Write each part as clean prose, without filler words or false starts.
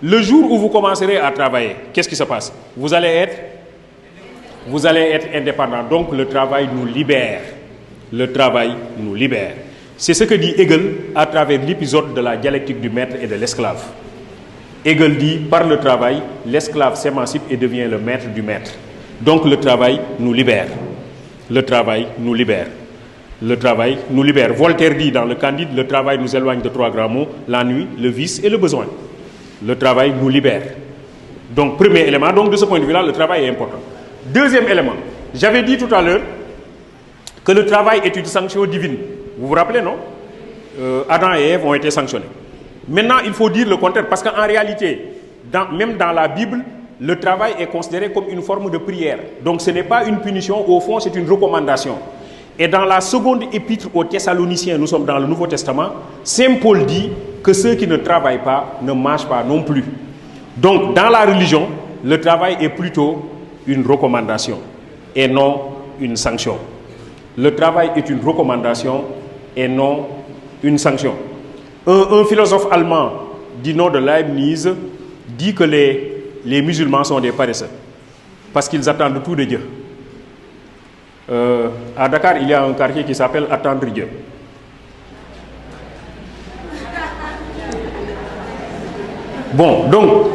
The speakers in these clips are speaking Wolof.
Le jour où vous commencerez à travailler, qu'est-ce qui se passe? Vous allez être indépendant. Donc le travail nous libère. Le travail nous libère. C'est ce que dit Hegel à travers l'épisode de la dialectique du maître et de l'esclave. Hegel dit, par le travail, l'esclave s'émancipe et devient le maître du maître. Donc le travail nous libère. Le travail nous libère. Le travail nous libère. Voltaire dit dans le Candide, le travail nous éloigne de 3 grands mots, l'ennui, le vice et le besoin. Le travail nous libère. Donc premier élément, donc de ce point de vue-là, le travail est important. Deuxième élément, j'avais dit tout à l'heure que le travail est une sanction divine. Vous vous rappelez, non? Adam et Ève ont été sanctionnés. Maintenant, il faut dire le contraire, parce qu'en réalité, même dans la Bible, le travail est considéré comme une forme de prière. Donc ce n'est pas une punition, au fond, c'est une recommandation. Et dans la seconde épître aux Thessaloniciens, nous sommes dans le Nouveau Testament, Saint Paul dit que ceux qui ne travaillent pas ne mangent pas non plus. Donc dans la religion, le travail est plutôt une recommandation et non une sanction. Le travail est une recommandation et non une sanction. Un philosophe allemand du nom de Leibniz dit que les musulmans sont des paresseux parce qu'ils attendent tout de Dieu. À Dakar, il y a un quartier qui s'appelle Attendre Dieu. Bon, donc,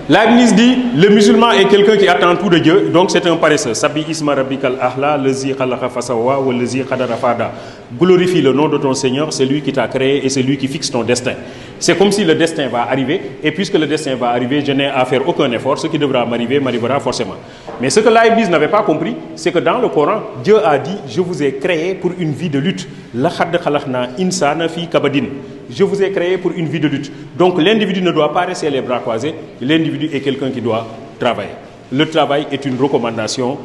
Leibniz dit, le musulman est quelqu'un qui attend tout de Dieu, donc c'est un paresseux. Sabi isma rabbikal ahla, lezi khalaqa fasawa, wa lezi khadara fada. Glorifie le nom de ton Seigneur, c'est lui qui t'a créé et c'est lui qui fixe ton destin. C'est comme si le destin va arriver, et puisque le destin va arriver, je n'ai à faire aucun effort, ce qui devra m'arriver m'arrivera forcément. Mais ce que Leibniz n'avait pas compris, c'est que dans le Coran, Dieu a dit, je vous ai créé pour une vie de lutte. Laqad khalaqna insana fi kabadin. Je vous ai créé pour une vie de lutte. Donc l'individu ne doit pas rester les bras croisés, l'individu est quelqu'un qui doit travailler. Le travail est une recommandation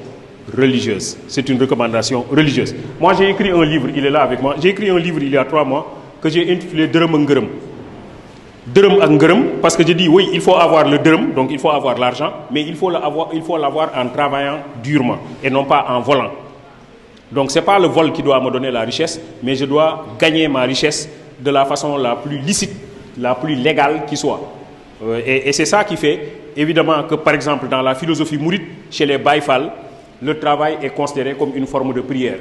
religieuse. C'est une recommandation religieuse. Moi j'ai écrit un livre, il est là avec moi, j'ai écrit un livre il y a 3 mois que j'ai intitulé Dërëm ak Ngërëm. Dërëm ak Ngërëm, parce que j'ai dit oui, il faut avoir le dërëm, donc il faut avoir l'argent, mais il faut l'avoir en travaillant durement et non pas en volant. Donc c'est pas le vol qui doit me donner la richesse, mais je dois gagner ma richesse de la façon la plus licite, la plus légale qui soit. Et c'est ça qui fait, évidemment, que par exemple dans la philosophie mouride, chez les Baye Fall, le travail est considéré comme une forme de prière.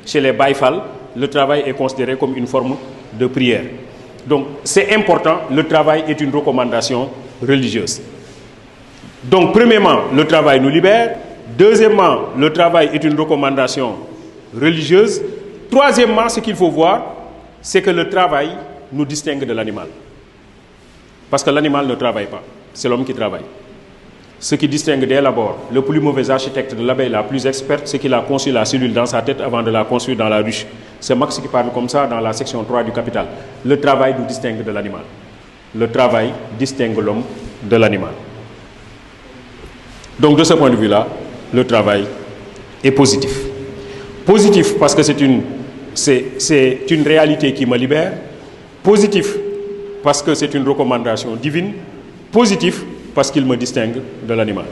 Chez les Baye Fall, le travail est considéré comme une forme de prière. Donc c'est important, le travail est une recommandation religieuse. Donc premièrement, le travail nous libère. Deuxièmement, le travail est une recommandation religieuse. Troisièmement, ce qu'il faut voir, c'est que le travail nous distingue de l'animal. Parce que l'animal ne travaille pas, c'est l'homme qui travaille. Ce qui distingue dès l'abord le plus mauvais architecte de l'abeille la plus experte, c'est qu'il a conçu la cellule dans sa tête avant de la construire dans la ruche. C'est Marx qui parle comme ça dans la section 3 du Capital. Le travail nous distingue de l'animal. Le travail distingue l'homme de l'animal. Donc de ce point de vue-là, le travail est positif. Positif parce que c'est une réalité qui me libère. Positif parce que c'est une recommandation divine. Positif parce qu'il me distingue de l'animal.